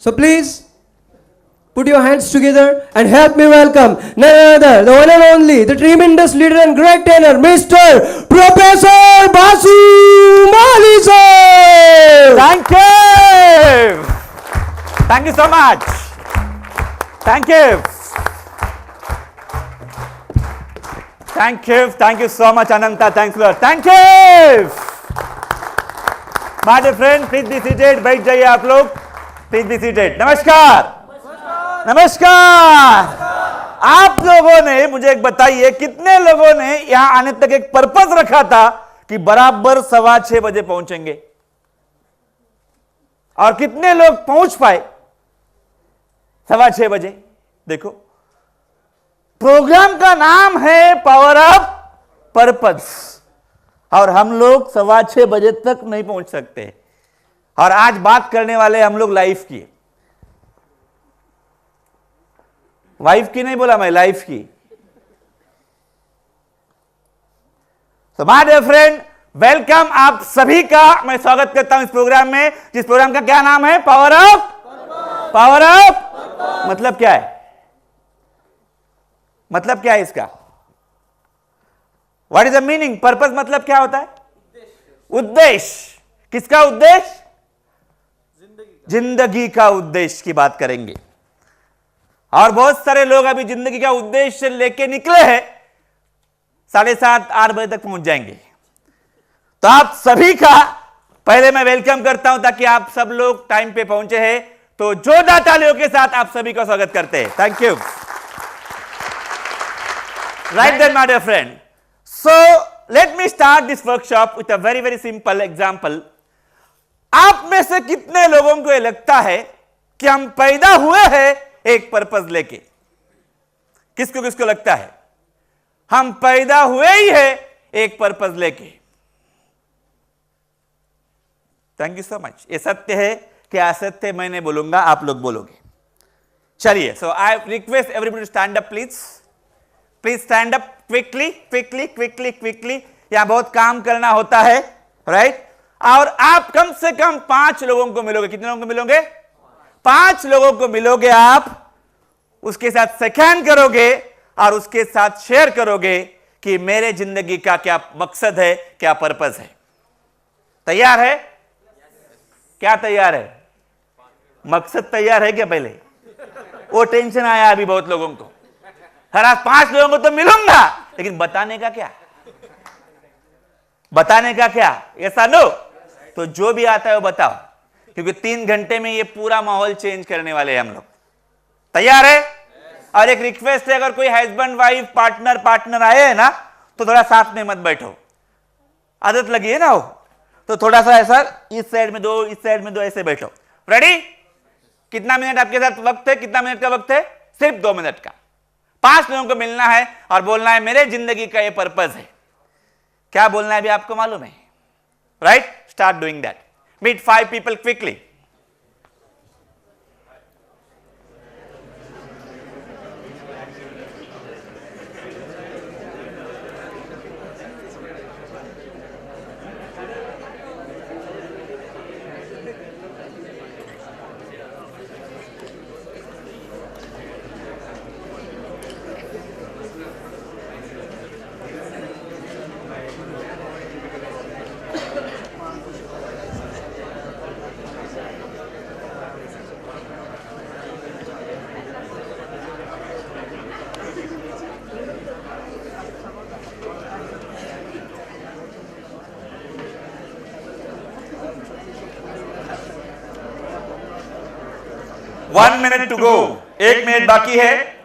So please put your hands together and help me welcome none other, the one and only, the tremendous leader and great tenor, Mr. Professor Basu Mali sir. Thank you. Thank you so much. Thank you. Thank you. Thank you so much, Ananta. Thanks a lot. Thank you. My dear friend, please be seated. बैठ जाइए आप लोग. Please be seated. नमस्कार. नमस्कार. आप लोगों ने मुझे एक बताइए, कितने लोगों ने यहां आने तक एक पर्पस रखा था कि बराबर 6:15 बजे पहुंचेंगे, और कितने लोग पहुंच पाए 6:15 बजे? देखो, प्रोग्राम का नाम है पावर ऑफ पर्पस, और हम लोग 6:15 बजे तक नहीं पहुंच सकते। और आज बात करने वाले हम लोग लाइफ की, वाइफ की नहीं बोला मैं, लाइफ की। तो माय डियर फ्रेंड, वेलकम आप सभी का मैं स्वागत करता हूं इस प्रोग्राम में, जिस प्रोग्राम का क्या नाम है? Power of. पावर ऑफ मतलब क्या है? मतलब क्या है इसका? What is the meaning? Purpose मतलब क्या होता है? उद्देश्य। किसका उद्देश्य? जिंदगी का उद्देश्य की बात करेंगे। और बहुत सारे लोग अभी जिंदगी का उद्देश्य लेके निकले हैं, 7:30-8 बजे तक पहुंच जाएंगे। तो आप सभी का पहले मैं वेलकम करता हूं, ताकि आप सब लोग टाइम पे पहुंचे हैं। तो जोरदार तालियों के साथ आप सभी का स्वागत करते हैं। Thank you. Right then my dear friend, so let me start this workshop with a very very simple example. आप में से कितने लोगों को यह लगता है कि हम पैदा हुए हैं एक पर्पस लेके? किसको किसको लगता है हम पैदा हुए ही है एक पर्पस लेके? Thank you so much. ये सत्य है कि असत्य मैं नहीं बोलूंगा, आप लोग बोलोगे। चलिए, so I request everybody to stand up please. Please stand up quickly quickly quickly quickly. यहां बहुत काम करना होता है, राइट? और आप कम से कम 5 लोगों को मिलोगे। कितने लोगों को मिलोगे? 5 लोगों को मिलोगे। आप उसके साथ सेकेंड करोगे और उसके साथ शेयर करोगे कि मेरे जिंदगी का क्या मकसद है, क्या पर्पस है। तैयार है? क्या तैयार है? मकसद तैयार है क्या? पहले वो टेंशन आया अभी बहुत लोगों को। हर आज 5 लोगों को तो मिलूंगा, लेकिन बताने का क्या? बताने का क्या? ऐसा नो? तो जो भी आता है वो बताओ, क्योंकि 3 घंटे में ये पूरा माहौल चेंज करने वाले हैं हम लोग। तैयार है? और एक रिक्वेस्ट है, अगर कोई हस्बैंड वाइफ पार्टनर आए हैं ना, तो थोड़ा साथ में मत बैठो। आदत लगी है ना वो, तो थोड़ा सा ऐसा इस साइड में 2, इस साइड में 2, ऐसे बैठो। रेडी? कितना मिनट आपके साथ वक्त है? कितना मिनट का वक्त है? सिर्फ 2 मिनट का। 5 लोगों को मिलना है और बोलना है मेरे जिंदगी का ये पर्पस है। क्या बोलना है भी आपको मालूम है, right? Start doing that. Meet 5 people quickly. One minute to go. 1 minute बाकी है।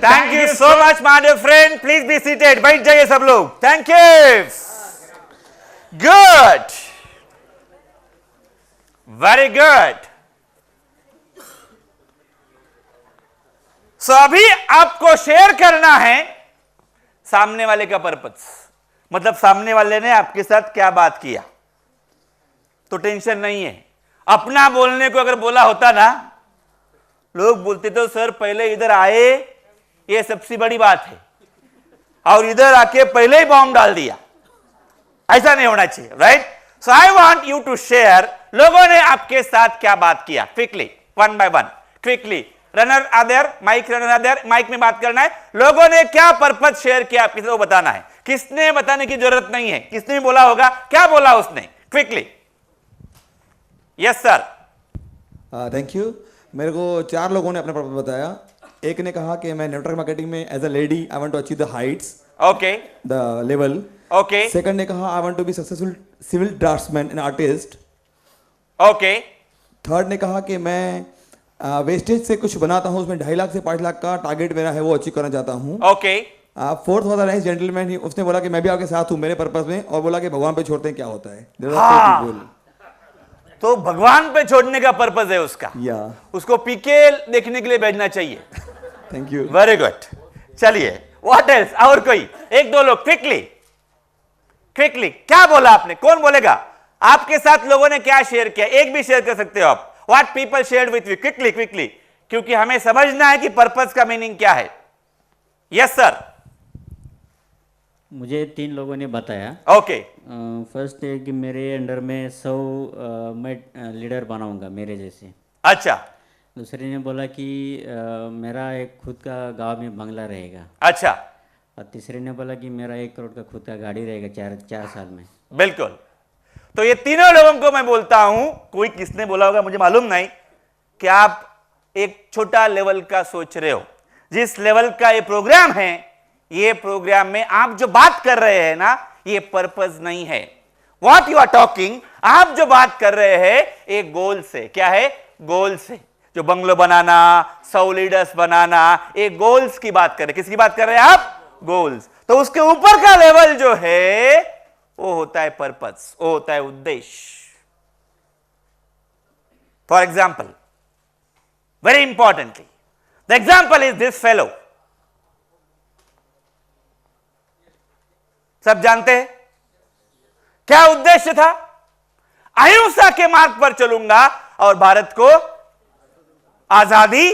Thank you so much, my dear friend. Please be seated. बैठ जाइए सब लोग. Thank you. Good. Very good. सो अभी आपको शेयर करना है सामने वाले का पर्पस, मतलब सामने वाले ने आपके साथ क्या बात किया, तो टेंशन नहीं है। अपना बोलने को अगर बोला होता ना, लोग बोलते तो सर पहले इधर आए, ये सबसे बड़ी बात है, और इधर आके पहले ही बॉम्ब डाल दिया। ऐसा नहीं होना चाहिए, right? So I want you to share, लोगों ने आपके साथ क्या बात किया, quickly, one by one, quickly. Runner other, mic runner other, mic में बात करना है। लोगों ने क्या पर्पस शेयर किया आपके साथ वो बताना है। किसने बताने की जरूरत नहीं है, किसने भी बोला होगा, क्या बोला उसने, quickly. Yes sir. Thank you. मेरे को 4 लोगों ने अपना पर्पस बताया। एक ने कहा कि मैं नेटवर्क मार्केटिंग में as a lady I want to achieve the heights, okay the level. Okay second ने कहा I want to be successful civil draftsman and artist. Okay third ने कहा कि मैं वेस्टेज से कुछ बनाता हूँ, उसमें 2.5 लाख से 5 लाख का टारगेट मेरा है, वो अचीव करना चाहता हूँ। ओके फोर्थ वाला नाइस जेंटलमैन ही, उसने बोला कि मैं भी आपके साथ हूँ मेरे पर्पस में, और बोला कि भगवान पे छोड़ते हैं क्या होता है। There are हाँ। 4 people. तो भगवान पे छोड़ने का पर्पस है उसका, Yeah. उसको पीके देखने के लिए भेजना चाहिए। Thank you. Very good. चलिए, व्हाट एल्स, और कोई एक दो लोग क्विकली, क्विकली क्या बोला आपने, कौन बोलेगा? आपके साथ लोगों ने क्या शेयर किया, एक भी शेयर कर सकते हो आप। What people shared with you, quickly quickly, क्योंकि हमें समझना है कि पर्पस का मीनिंग क्या है। Yes sir. मुझे 3 लोगों ने बताया। ओके फर्स्ट है कि मेरे अंडर में 100 मैं लीडर बनाऊंगा मेरे जैसे। अच्छा दूसरे ने बोला कि मेरा एक खुद का गांव में बंगला रहेगा। अच्छा, और तीसरे ने बोला कि मेरा 1 करोड़ का खुद का गाड़ी रहेगा 4 साल में। बिल्कुल। तो ये तीनों लोगों को मैं बोलता हूं, कोई किसने बोला होगा मुझे मालूम नहीं, कि आप एक छोटा लेवल का सोच रहे हो। जिस लेवल का ये प्रोग्राम है, ये प्रोग्राम में आप जो बात कर रहे हैं ना, ये पर्पस नहीं है। व्हाट यू आर टॉकिंग, आप जो बात कर रहे हैं एक गोल से, क्या है, गोल से। जो बंगलो बनाना, 100 लीडर्स बनाना, एक गोल्स की बात कर रहे हैं। किसकी बात कर रहे हैं आप, गोल्स। तो उसके ऊपर का लेवल जो है वो होता है पर्पस, वो होता है उद्देश्य। For example, very importantly, the example is this fellow. सब जानते हैं क्या उद्देश्य था? अहिंसा के मार्ग पर चलूंगा और भारत को आजादी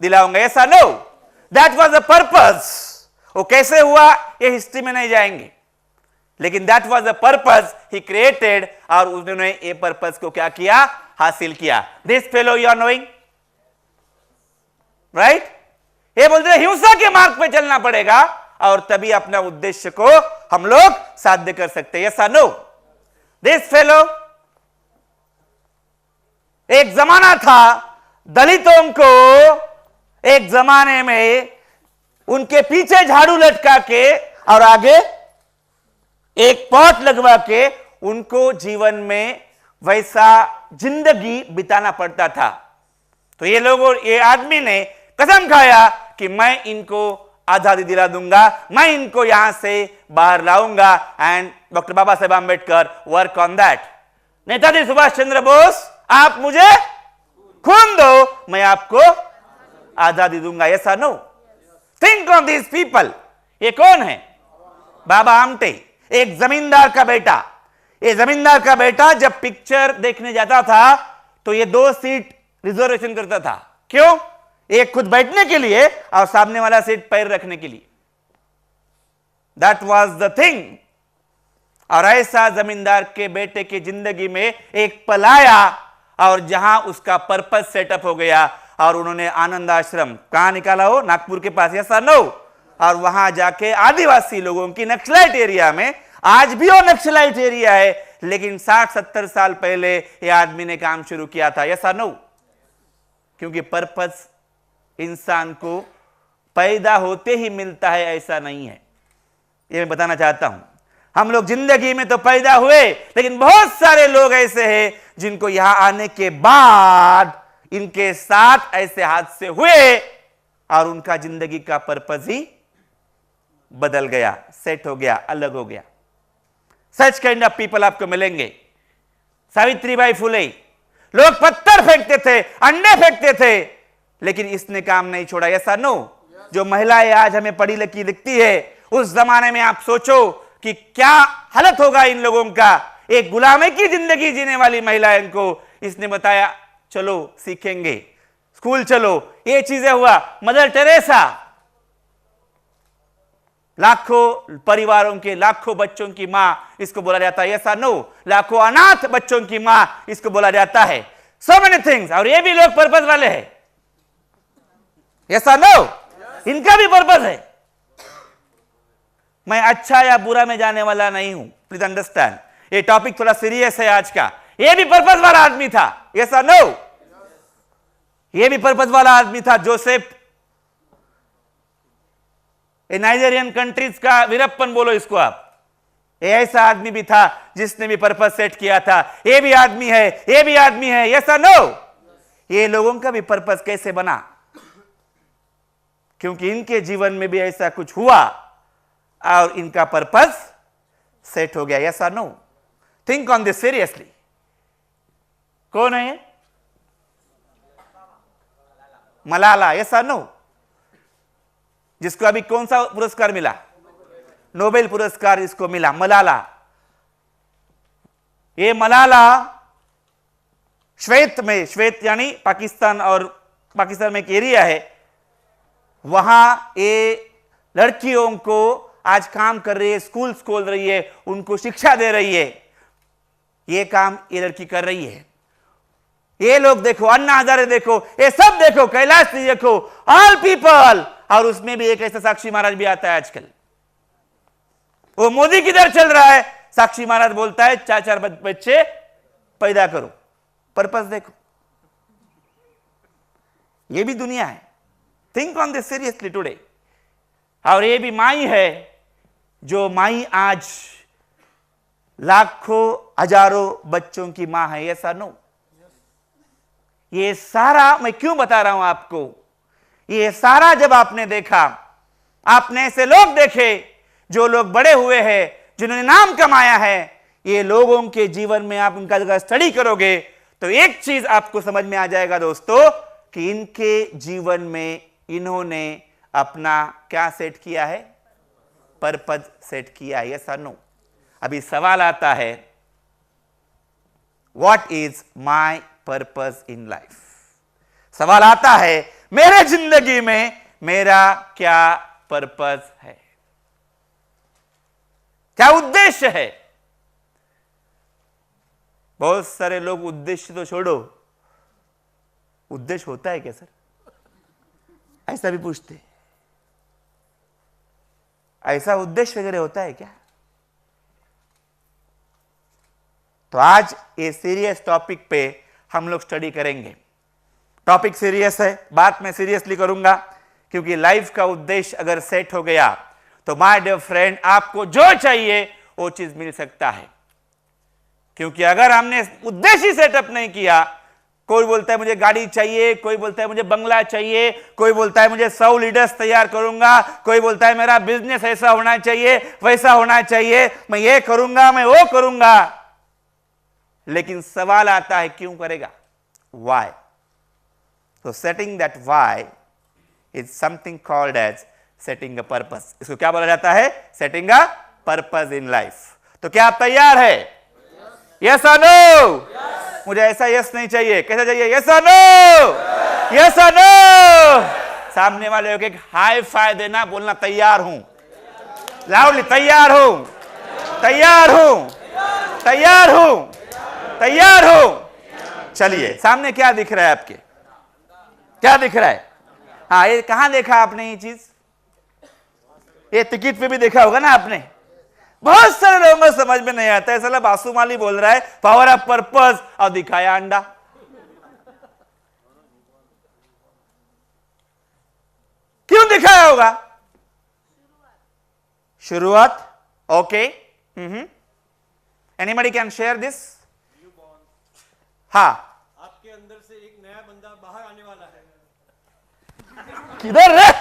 दिलाऊंगा। ऐसा no, that was the purpose. वो कैसे हुआ ये हिस्ट्री में नहीं जाएंगे, लेकिन that was the purpose he created, और उन्होंने ये पर्पस को क्या किया, हासिल किया। This fellow you are knowing, right? ये बोलते हैं हिंसा के मार्ग पे चलना पड़ेगा और तभी अपना उद्देश्य को हम लोग साध्य कर सकते हैं। यस और नो? दिस फेलो, एक जमाना था दलितों को एक जमाने में उनके पीछे झाड़ू लटका के और आगे एक पॉट लगवा के उनको जीवन में वैसा जिंदगी बिताना पड़ता था। तो ये लोगों, ये आदमी ने कसम खाया कि मैं इनको आजादी दिला दूंगा, मैं इनको यहां से बाहर लाऊंगा। And doctor Baba Saheb Ambedkar work on that. Netaji Subhash Chandra Bose, आप मुझे खून दो, मैं आपको आजादी दूंगा। ऐसा no? Think on this people. ये कौन है? बाबा आमटे, एक जमींदार का बेटा। ये जमींदार का बेटा जब पिक्चर देखने जाता था तो ये 2 सीट रिजर्वेशन करता था। क्यों? एक खुद बैठने के लिए और सामने वाला सीट पैर रखने के लिए। That was the thing. और ऐसा जमींदार के बेटे की जिंदगी में एक पल आया और जहां उसका पर्पस सेटअप हो गया और उन्होंने आनंद आश्रम कहां निकाला हो, नागपुर के पास, ऐसा नो? और वहां जाके आदिवासी लोगों की नक्सलाइट एरिया में, आज भी वो नक्सलाइट एरिया है, लेकिन 60-70 साल पहले ये आदमी ने काम शुरू किया था। ऐसा नो? क्योंकि पर्पस इंसान को पैदा होते ही मिलता है, ऐसा नहीं है। ये मैं बताना चाहता हूं। हम लोग जिंदगी में तो पैदा हुए, लेकिन बहुत सारे लोग ऐसे हैं जिनको यहां आने के बाद इनके साथ ऐसे हादसे हुए और उनका जिंदगी का पर्पस ही बदल गया, सेट हो गया, अलग हो गया। सच काइंड ऑफ पीपल आपको मिलेंगे। सावित्रीबाई फुले, लोग पत्थर फेंकते थे, अंडे फेंकते थे, लेकिन इसने काम नहीं छोड़ा। ऐसा नो, जो महिलाएं आज हमें पढ़ी लिखी दिखती है, उस जमाने में आप सोचो कि क्या हालत होगा इन लोगों का। एक गुलामी की जिंदगी जीने वाली महिलाएं को इसने बताया चलो सीखेंगे, स्कूल चलो, ये चीजें हुआ। मदर टेरेसा लाखों परिवारों के लाखों बच्चों की मां, इसको बोला जाता है। ऐसा नो, लाखों अनाथ बच्चों की मां, इसको बोला जाता है। So many things. और ये भी लोग पर्पस वाले हैं। ऐसा नो, इनका भी पर्पस है। मैं अच्छा या बुरा में जाने वाला नहीं हूं, प्लीज अंडरस्टैंड। ये टॉपिक थोड़ा सीरियस है आज का। ये भी पर्पस वाला आदमी था। ऐसा नो, ये भी पर्पस वाला आदमी था। जोसेफ, नाइजेरियन कंट्रीज का वीरप्पन बोलो इसको आप, ऐसा आदमी भी था जिसने भी पर्पस सेट किया था। ये भी आदमी है, ये भी आदमी है। ऐसा नो, ये लोगों का भी पर्पस कैसे बना? क्योंकि इनके जीवन में भी ऐसा कुछ हुआ और इनका पर्पस सेट हो गया। ऐसा no, think on this seriously. कौन है ये? मलाला। ऐसा नो, जिसको अभी कौन सा पुरस्कार मिला? नोबेल पुरस्कार इसको मिला, मलाला। ये मलाला श्वेत में, श्वेत यानी पाकिस्तान, और पाकिस्तान में एक एरिया है, वहां ये लड़कियों को आज काम कर रही है, स्कूल खोल रही है, उनको शिक्षा दे रही है। ये काम ये लड़की कर रही है। ये लोग देखो, अन्ना हजारे देखो, ये सब देखो, कैलाश जी देखो, ऑल पीपल। और उसमें भी एक ऐसा साक्षी महाराज भी आता है आजकल। वो मोदी किधर चल रहा है, साक्षी महाराज बोलता है 4-4 बच्चे पैदा करो। पर्पस देखो, ये भी दुनिया है। Think on this seriously today. और ये भी माई है, जो माई आज लाखों हजारों बच्चों की मां है। ऐसा नो, ये सारा मैं क्यों बता रहा हूं आपको? ये सारा जब आपने देखा, आपने ऐसे लोग देखे जो लोग बड़े हुए हैं, जिन्होंने नाम कमाया है, ये लोगों के जीवन में आप उनका जगह स्टडी करोगे तो एक चीज आपको समझ में आ जाएगा दोस्तों, कि इनके जीवन में इन्होंने अपना क्या सेट किया है? पर्पस सेट किया है। ऐसा नो। अभी सवाल आता है, what is my purpose in life? सवाल आता है, मेरे जिंदगी में मेरा क्या पर्पस है, क्या उद्देश्य है? बहुत सारे लोग उद्देश्य तो छोड़ो, उद्देश्य होता है क्या सर, ऐसा भी पूछते। ऐसा उद्देश्य वगैरह होता है क्या? तो आज ये सीरियस टॉपिक पे हम लोग स्टडी करेंगे। टॉपिक सीरियस है, बात मैं सीरियसली करूंगा, क्योंकि लाइफ का उद्देश्य अगर सेट हो गया तो माय डियर फ्रेंड, आपको जो चाहिए वो चीज मिल सकता है। क्योंकि अगर हमने उद्देश्य ही सेटअप नहीं किया, कोई बोलता है मुझे गाड़ी चाहिए, कोई बोलता है मुझे बंगला चाहिए, कोई बोलता है मुझे 100 लीडर्स तैयार करूंगा, कोई बोलता है मेरा बिजनेस ऐसा होना चाहिए, वैसा होना चाहिए, मैं ये करूंगा, मैं वो करूंगा। लेकिन सवाल आता है, क्यों करेगा? वाई? तो setting that why is something called as setting a purpose. इसको क्या बोला जाता है? Setting a purpose in life. तो क्या आप तैयार है? यस और नो? मुझे ऐसा यस नहीं चाहिए, कैसा चाहिए? यस और नो? यस और नो? सामने वाले को एक हाई फाई देना, बोलना तैयार हूं, लाउडली तैयार हूं, तैयार हूं, तैयार हूं, तैयार हूं। चलिए, सामने क्या दिख रहा है आपके? क्या दिख रहा है? हाँ, ये कहां देखा आपने ये चीज? ये टिकट पे भी देखा होगा ना आपने। बहुत सारे लोगों को समझ में नहीं आता है, साला बासु माली बोल रहा है पावर ऑफ पर्पस, और दिखाया अंडा। क्यों दिखाया होगा? शुरुआत। Okay, anybody can share this? हाँ, आपके अंदर से एक नया बंदा बाहर आने वाला है। किधर है?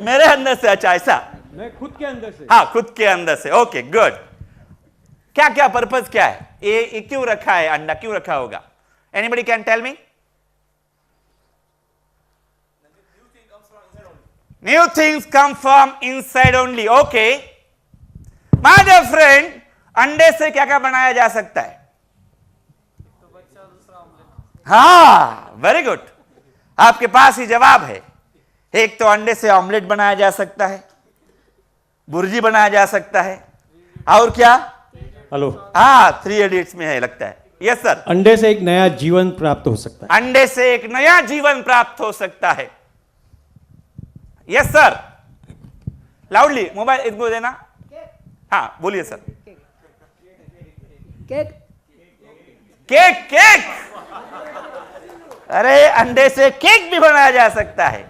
मेरे अंदर से? अच्छा, ऐसा। मैं खुद के अंदर से। हाँ, खुद के अंदर से। Okay, good. क्या क्या पर्पस क्या है? ये क्यों रखा है? अंडा क्यों रखा होगा? Anybody can tell me? New things come from inside only. Okay. My dear friend, अंडे से क्या क्या बनाया जा सकता है? हाँ, वेरी गुड. आपके पास ही जवाब है. एक तो अंडे से ऑमलेट बनाया जा सकता है, बुर्जी बनाया जा सकता है, और क्या? हेलो, हाँ, 3 इडियट्स में है लगता है. Yes sir. अंडे से एक नया जीवन प्राप्त हो सकता है. अंडे से एक नया जीवन प्राप्त हो सकता है. Yes sir. लाउडली मोबाइल इनको देना. हाँ बोलिए सर. Cake cake. केक. अरे अंडे से केक भी बनाया जा सकता है.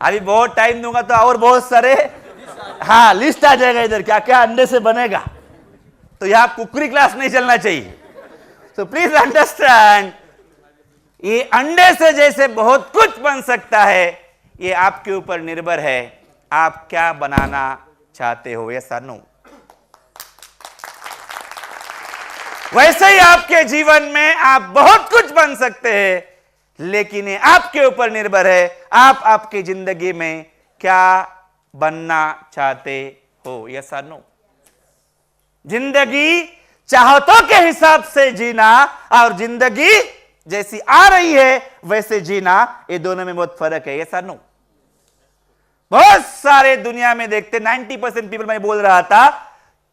अभी बहुत टाइम दूंगा तो और बहुत सारे हाँ लिस्ट आ जाएगा इधर क्या क्या अंडे से बनेगा. तो यहां कुकरी क्लास नहीं चलना चाहिए. तो प्लीज अंडरस्टैंड, ये अंडे से जैसे बहुत कुछ बन सकता है, ये आपके ऊपर निर्भर है. आप क्या बनाना चाहते हो? यस और नो. वैसे ही आपके जीवन में आप बहुत कुछ बन सकते हैं, लेकिन ये आपके ऊपर निर्भर है. आप आपकी जिंदगी में क्या बनना चाहते हो? यस और नो. जिंदगी चाहतों के हिसाब से जीना और जिंदगी जैसी आ रही है वैसे जीना, ये दोनों में बहुत फर्क है. यस और नो. बहुत सारे दुनिया में देखते 90% पीपल, मैं बोल रहा था,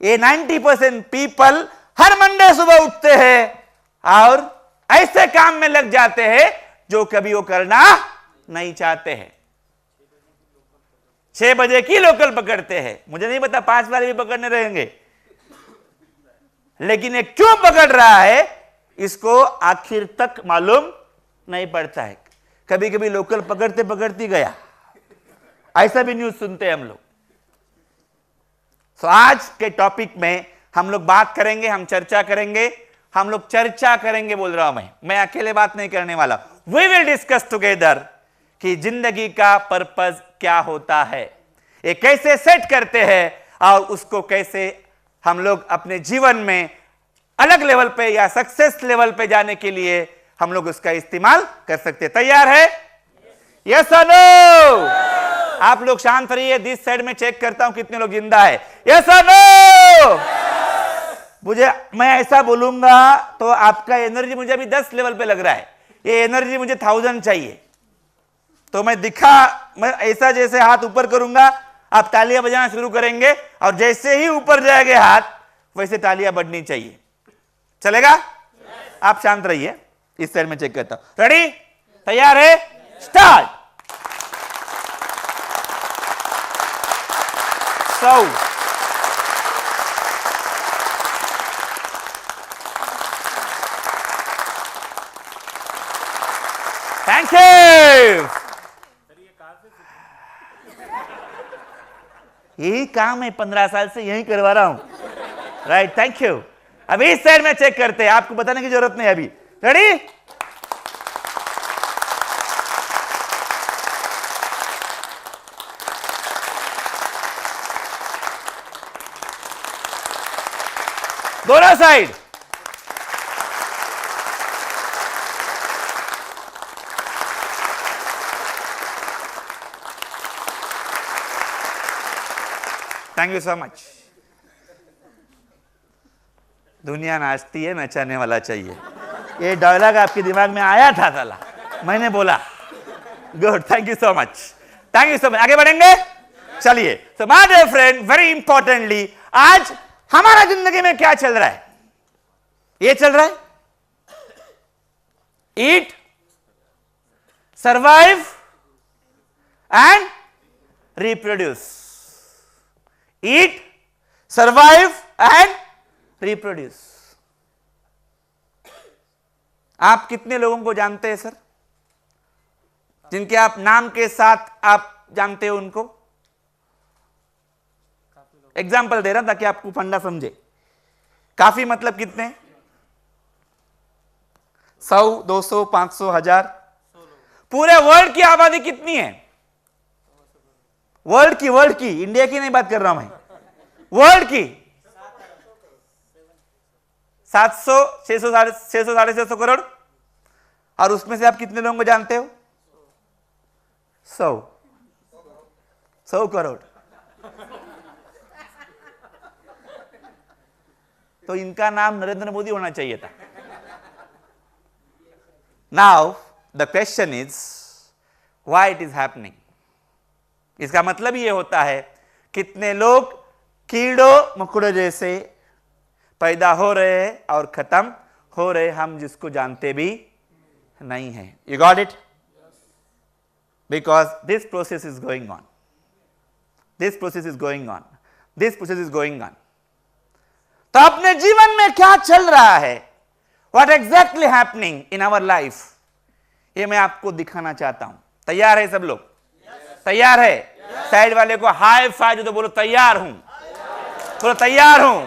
ये 90% पीपल हर मंडे सुबह उठते हैं और ऐसे काम में लग जाते हैं जो कभी वो करना नहीं चाहते हैं. 6 बजे की लोकल पकड़ते हैं. मुझे नहीं पता 5 वाले भी पकड़ने रहेंगे, लेकिन ये क्यों पकड़ रहा है इसको आखिर तक मालूम नहीं पड़ता है. कभी कभी लोकल पकड़ते पकड़ती गया, ऐसा भी न्यूज सुनते हैं हम लोग. तो आज के टॉपिक में हम लोग बात करेंगे, हम चर्चा करेंगे. हम लोग चर्चा करेंगे बोल रहा हूं मैं अकेले बात नहीं करने वाला. वी विल डिस्कस टुगेदर कि जिंदगी का पर्पस क्या होता है, ये कैसे सेट करते हैं और उसको कैसे हम लोग अपने जीवन में अलग लेवल पे या सक्सेस लेवल पे जाने के लिए हम लोग उसका इस्तेमाल कर सकते हैं. तैयार है? यस और नो. आप लोग शांत रहिए. दिस साइड में चेक करता हूं कितने लोग जिंदा है. यस और नो. मुझे मैं ऐसा बोलूंगा तो आपका एनर्जी मुझे अभी 10 लेवल पे लग रहा है. ये एनर्जी मुझे 1000 चाहिए. तो मैं ऐसा जैसे हाथ ऊपर करूंगा आप तालियां बजाना शुरू करेंगे, और जैसे ही ऊपर जाएंगे हाथ वैसे तालियां बढ़नी चाहिए. चलेगा? आप शांत रहिए. इस साइड में चेक करता हूं. रेडी? तैयार है? स्टार्ट. सौ थैंक यू. यही काम है, 15 साल से यही करवा रहा हूं. Right, thank you. अभी इस साइड में चेक करते हैं, आपको बताने की जरूरत नहीं अभी. रेडी? दोनों side. Thank you so much. दुनिया नाचती है, नचाने वाला चाहिए. ये डायलॉग आपके दिमाग में आया था साला, मैंने बोला. Good, thank you so much. Thank you so much. आगे बढ़ेंगे. चलिए. So my dear friend, very importantly, आज हमारा जिंदगी में क्या चल रहा है? ये चल रहा है eat, survive and reproduce. Eat, survive and reproduce. आप कितने लोगों को जानते हैं सर, जिनके आप नाम के साथ आप जानते हो उनको? एग्जाम्पल दे रहा ताकि आपको फंडा समझे. काफी मतलब कितने? 100, 200, 500, 1000. पूरे वर्ल्ड की आबादी कितनी है? वर्ल्ड की, इंडिया की नहीं बात कर रहा हूं मैं. वर्ल्ड की 700, 600, 600 करोड़. और उसमें से आप कितने लोगों को जानते हो? 100. 100 करोड़। तो इनका नाम नरेंद्र मोदी होना चाहिए था। Now the question is why it is happening. इसका मतलब ये होता है कितने लोग कीड़ों मकोड़ों जैसे पैदा हो रहे हैं और खत्म हो रहे, हम जिसको जानते भी नहीं है। You got it? Because this process is going on, this process is going on, this process is going on. तो अपने जीवन में क्या चल रहा है, what exactly happening in our life, ये मैं आपको दिखाना चाहता हूं। तैयार है सब लोग? तैयार है? साइड वाले को हाई फाइव तो बोलो तैयार हूं, बोलो तैयार हूं।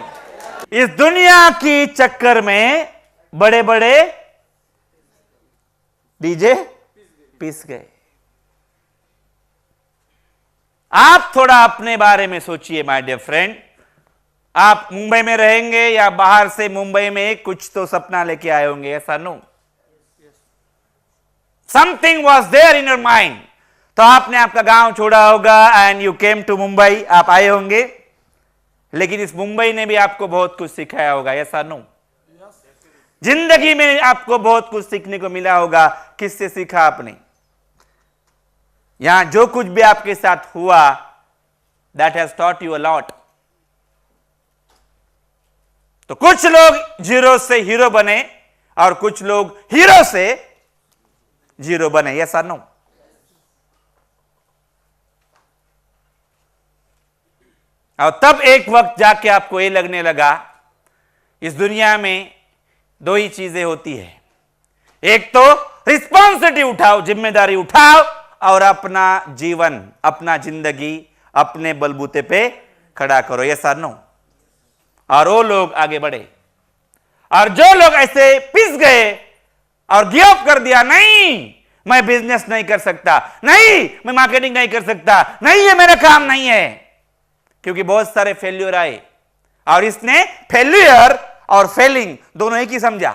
इस दुनिया की चक्कर में बड़े बड़े डीजे पिस गए। आप थोड़ा अपने बारे में सोचिए माय डियर फ्रेंड। आप मुंबई में रहेंगे या बाहर से मुंबई में कुछ तो सपना लेके आए होंगे, ऐसा no? Something was there in your mind. तो आपने आपका गांव छोड़ा होगा and you came to Mumbai, आप आए होंगे, लेकिन इस मुंबई ने भी आपको बहुत कुछ सिखाया होगा, ऐसा नो? जिंदगी में आपको बहुत कुछ सीखने को मिला होगा। किससे सीखा आपने? यहां जो कुछ भी आपके साथ हुआ, that has taught you a lot. तो कुछ लोग जीरो से हीरो बने और कुछ लोग हीरो से जीरो बने, ऐसा नो? और तब एक वक्त जाके आपको ये लगने लगा इस दुनिया में दो ही चीजें होती है, एक तो रिस्पॉन्सिबिलिटी उठाओ, जिम्मेदारी उठाओ और अपना जीवन, अपना जिंदगी अपने बलबूते पे खड़ा करो, ऐसा नो? और वो लोग आगे बढ़े और जो लोग ऐसे पिस गए और गिव अप कर दिया, नहीं मैं बिजनेस नहीं कर सकता, नहीं मैं मार्केटिंग नहीं कर सकता, नहीं ये मेरा काम नहीं है, क्योंकि बहुत सारे फेल्यूर आए और इसने फेल्यूर और फेलिंग दोनों एक ही समझा।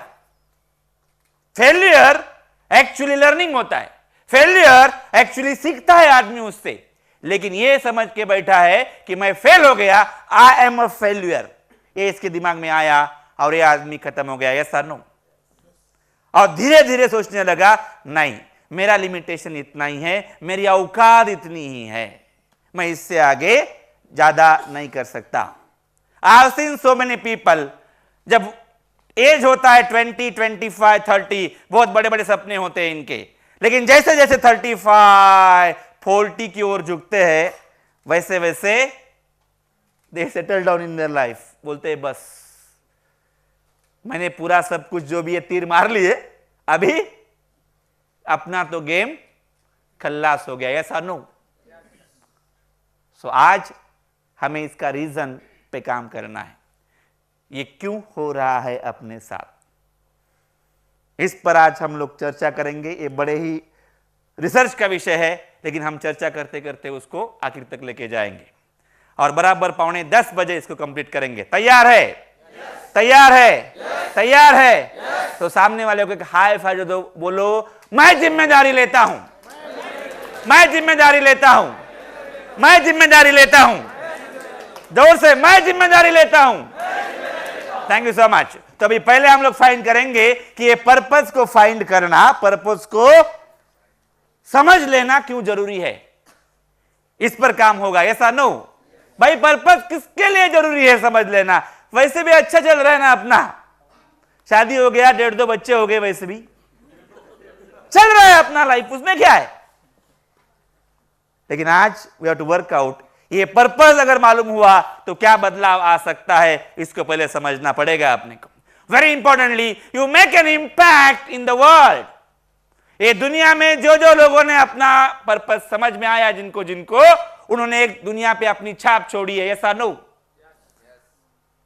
फेल्यूर एक्चुअली लर्निंग होता है, फेल्यूर एक्चुअली सीखता है आदमी उससे, लेकिन ये समझ के बैठा है कि मैं फेल हो गया, आई एम अ फेल्यूर, ये इसके दिमाग में आया और ये आदमी खत्म हो गया, ऐसा नो? और धीरे धीरे सोचने लगा नहीं मेरा लिमिटेशन इतना ही है, मेरी औकात इतनी ही है, मैं इससे आगे ज्यादा नहीं कर सकता। I have seen so many people, जब एज होता है 20, 25, 30, बहुत बड़े बड़े सपने होते हैं इनके, लेकिन जैसे जैसे 35, 40 की ओर झुकते हैं वैसे वैसे they settle down in their life. बोलते हैं बस मैंने पूरा सब कुछ जो भी है तीर मार लिए, अभी अपना तो गेम खल्लास हो गया, ऐसा नो? सो आज हमें इसका रीजन पे काम करना है, ये क्यों हो रहा है अपने साथ, इस पर आज हम लोग चर्चा करेंगे। ये बड़े ही रिसर्च का विषय है, लेकिन हम चर्चा करते करते उसको आखिर तक लेके जाएंगे और बराबर 9:45 बजे इसको कंप्लीट करेंगे। तैयार है? तैयार है? तैयार है? तो सामने वाले को एक हाई फाइव दो, बोलो मैं जिम्मेदारी लेता हूं, मैं जिम्मेदारी लेता हूं, मैं जिम्मेदारी लेता हूं, जोर से मैं जिम्मेदारी लेता हूं। Thank you so much. तो अभी पहले हम लोग फाइंड करेंगे कि ये पर्पस को फाइंड करना, पर्पस को समझ लेना क्यों जरूरी है, इस पर काम होगा, ऐसा नो? भाई पर्पस किसके लिए जरूरी है समझ लेना। वैसे भी अच्छा चल रहा है ना अपना, शादी हो गया, 1.5-2 बच्चे हो गए, वैसे भी चल रहा है अपना लाइफ, उसमें क्या है। लेकिन आज we have to work out, ये पर्पस अगर मालूम हुआ तो क्या बदलाव आ सकता है, इसको पहले समझना पड़ेगा अपने को। Very importantly, you make an impact in the world. ये दुनिया में जो जो लोगों ने अपना पर्पस समझ में आया, जिनको जिनको, उन्होंने एक दुनिया पे अपनी छाप छोड़ी है, ऐसा नो?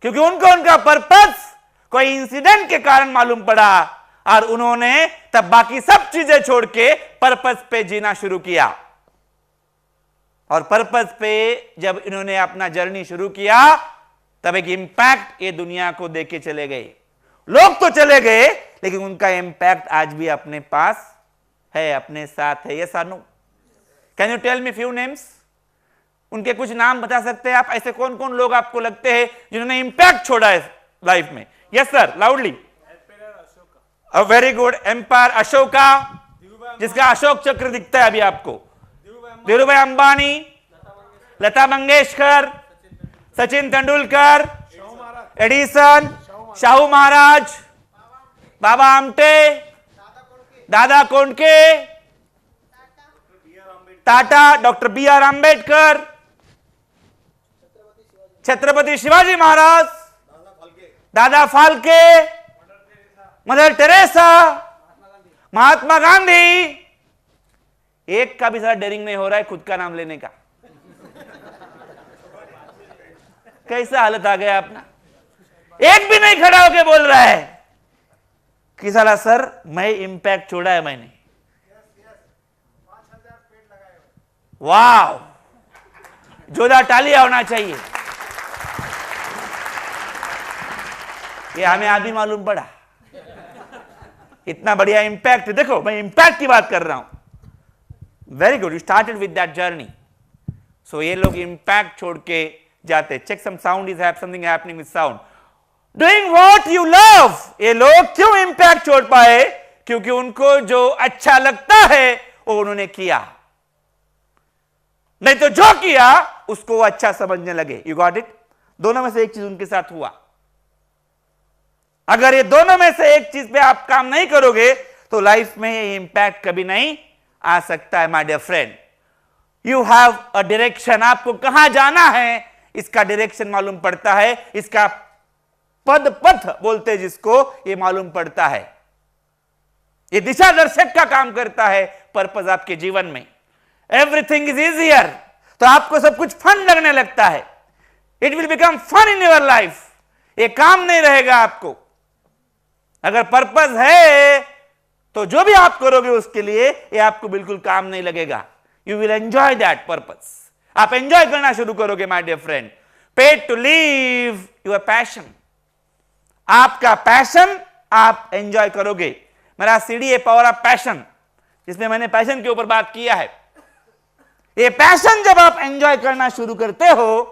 क्योंकि उनको उनका पर्पस कोई इंसिडेंट के कारण मालूम पड़ा और उन्होंने तब बाकी सब चीजें छोड़ के पर्पस पे जीना शुरू किया। और पर्पस पे जब इन्होंने अपना जर्नी शुरू किया, तब एक इंपैक्ट ये दुनिया को देके चले गए। लोग तो चले गए, लेकिन उनका इंपैक्ट आज भी अपने पास है, अपने साथ है, ऐसा no? Can you tell me few names? उनके कुछ नाम बता सकते हैं आप? ऐसे कौन कौन लोग आपको लगते हैं जिन्होंने इंपैक्ट छोड़ा है लाइफ में? Yes sir, loudly. Very good. Empire Ashoka, जिसका अशोक चक्र दिखता है अभी आपको। Dhirubhai Ambani, Lata Mangeshkar, Sachin Tendulkar, Edison, Shahu Maharaj, Baba Amte, Dada Kondke, Tata, doctor B R Ambedkar, Chhatrapati Shivaji Maharaj, Dada Phalke, Mother Teresa, Mahatma Gandhi. एक का भी सारा डेयरिंग नहीं हो रहा है खुद का नाम लेने का। कैसा हालत आ गया अपना? एक भी नहीं खड़ा होके बोल रहा है कि साला सर मैं इंपैक्ट छोड़ा है मैंने। वाह, जोरदार तालियां होना चाहिए। ये हमें आदमी मालूम पड़ा, इतना बढ़िया इंपैक्ट। देखो मैं इंपैक्ट की बात कर रहा हूं। Very good, you started with that journey. So ये लोग इंपैक्ट छोड़ के जाते। Check some sound, is something happening with sound. Doing what you love. ये लोग क्यों इंपैक्ट छोड़ पाए? क्योंकि उनको जो अच्छा लगता है वो उन्होंने किया, नहीं तो जो किया उसको अच्छा समझने लगे। You got it? दोनों में से एक चीज उनके साथ हुआ। अगर ये दोनों में से एक चीज पे आप काम नहीं करोगे तो लाइफ में ये इंपैक्ट कभी नहीं आ सकता है। My dear friend, you have a direction. आपको कहां जाना है इसका डायरेक्शन मालूम पड़ता है, इसका पथ बोलते हैं जिसको, ये मालूम पड़ता है। ये दिशा दर्शक का काम करता है पर्पस आपके जीवन में। एवरीथिंग इज इजियर, तो आपको सब कुछ फन लगने लगता है। It will become fun in your life. ये काम नहीं रहेगा आपको। अगर पर्पस है तो जो भी आप करोगे उसके लिए ये आपको बिल्कुल काम नहीं लगेगा। You will enjoy that purpose. आप एंजॉय करना शुरू करोगे my dear friend. Paid to live your passion. आपका पैशन आप एंजॉय करोगे। मेरा सीडी है पावर ऑफ पैशन, जिसमें मैंने पैशन के ऊपर बात किया है। ये पैशन जब आप एंजॉय करना शुरू करते हो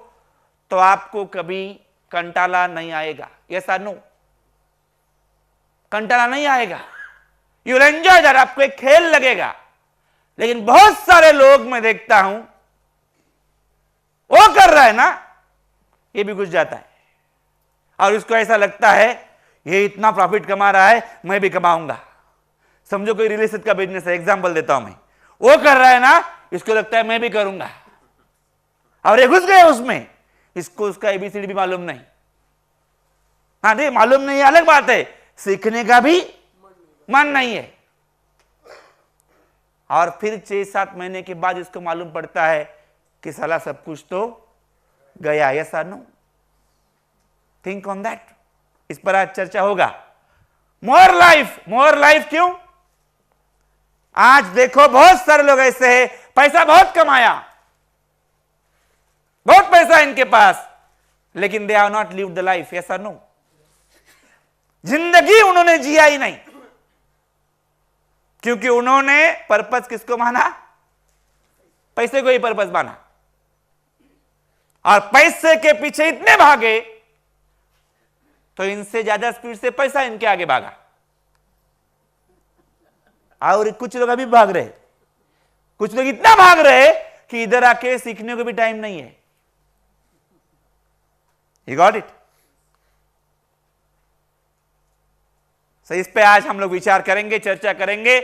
तो आपको कभी कंटाला नहीं आएगा। यस और नो? कंटाला नहीं आएगा। You will enjoy that. आपको एक खेल लगेगा। लेकिन बहुत सारे लोग मैं देखता हूं, वो कर रहा है ना, ये भी घुस जाता है और उसको ऐसा लगता है ये इतना प्रॉफिट कमा रहा है, मैं भी कमाऊंगा। समझो कोई रियल एस्टेट का बिजनेस है, एग्जांपल देता हूं मैं। वो कर रहा है ना, इसको लगता है मैं भी करूंगा, और ये घुस गए उसमें। इसको उसका एबीसीडी भी मालूम नहीं। हाँ नहीं मालूम नहीं, अलग बात है, सीखने का भी मन नहीं है। और फिर 6-7 महीने के बाद इसको मालूम पड़ता है कि साला सब कुछ तो गया। यस और नो? Think on that. इस पर आज चर्चा होगा। मोर लाइफ क्यों? आज देखो बहुत सारे लोग ऐसे हैं, पैसा बहुत कमाया, बहुत पैसा इनके पास, लेकिन they have not lived the life. Yes और नो? जिंदगी उन्होंने जिया ही नहीं, क्योंकि उन्होंने पर्पस किसको माना? पैसे को ही पर्पस माना, और पैसे के पीछे इतने भागे तो इनसे ज्यादा स्पीड से पैसा इनके आगे भागा। और कुछ लोग अभी भाग रहे, कुछ लोग इतना भाग रहे कि इधर आके सीखने को भी टाइम नहीं है। You got it? सो इस पे आज हम लोग विचार करेंगे, चर्चा करेंगे,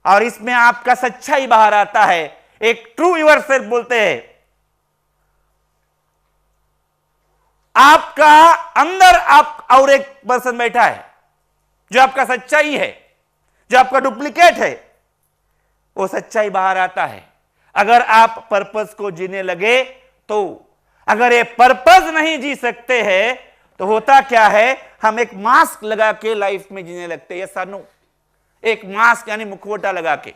और इसमें आपका सच्चाई बाहर आता है। एक ट्रू योरसेल्फ बोलते हैं। आपका अंदर आप और एक पर्सन बैठा है जो आपका सच्चाई है, जो आपका डुप्लीकेट है, वो सच्चाई बाहर आता है अगर आप पर्पस को जीने लगे तो। अगर ये पर्पस नहीं जी सकते हैं तो होता क्या है, हम एक मास्क लगा के लाइफ में जीने लगते हैं। यस और नो? एक मास्क यानी मुखवटा लगा के।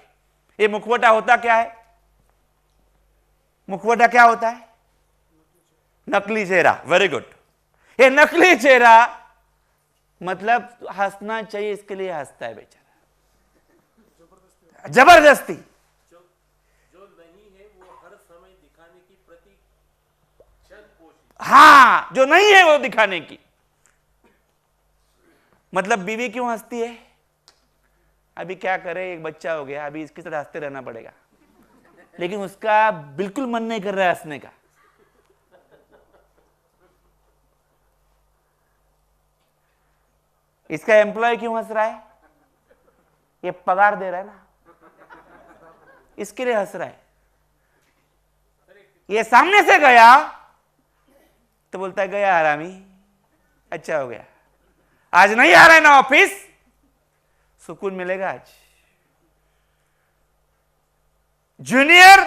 ये मुखवटा होता क्या है? मुखवटा क्या होता है? नकली चेहरा। Very good. ये नकली चेहरा मतलब हंसना चाहिए, इसके लिए हंसता है बेचारा जबरदस्ती। हां जो नहीं है वो दिखाने की। मतलब बीवी क्यों हंसती है? अभी क्या करे, एक बच्चा हो गया, अभी इसके साथ हंसते रहना पड़ेगा, लेकिन उसका बिल्कुल मन नहीं कर रहा है हंसने का। इसका एम्प्लॉय क्यों हंस रहा है? ये पगार दे रहा है ना, इसके लिए हंस रहा है। ये सामने से गया तो बोलता है गया हरामी, अच्छा हो गया। आज नहीं आ रहा है ना ऑफिस, सुकून मिलेगा आज। जूनियर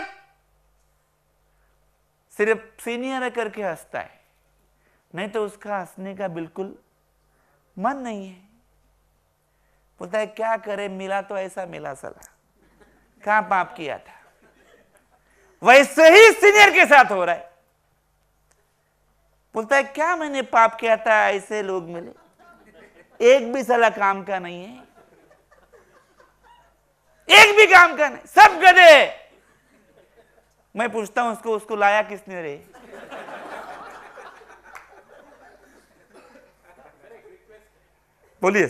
सिर्फ सीनियर करके हंसता है, नहीं तो उसका हंसने का बिल्कुल मन नहीं है। बोलता है क्या करे, मिला तो ऐसा मिला, साला कहां पाप किया था। वैसे ही सीनियर के साथ हो रहा है। बोलता है क्या मैंने पाप किया था, ऐसे लोग मिले, एक भी साला काम का नहीं है, एक भी काम का नहीं, सब गधे। मैं पूछता हूं उसको लाया किसने रे? बोलिए।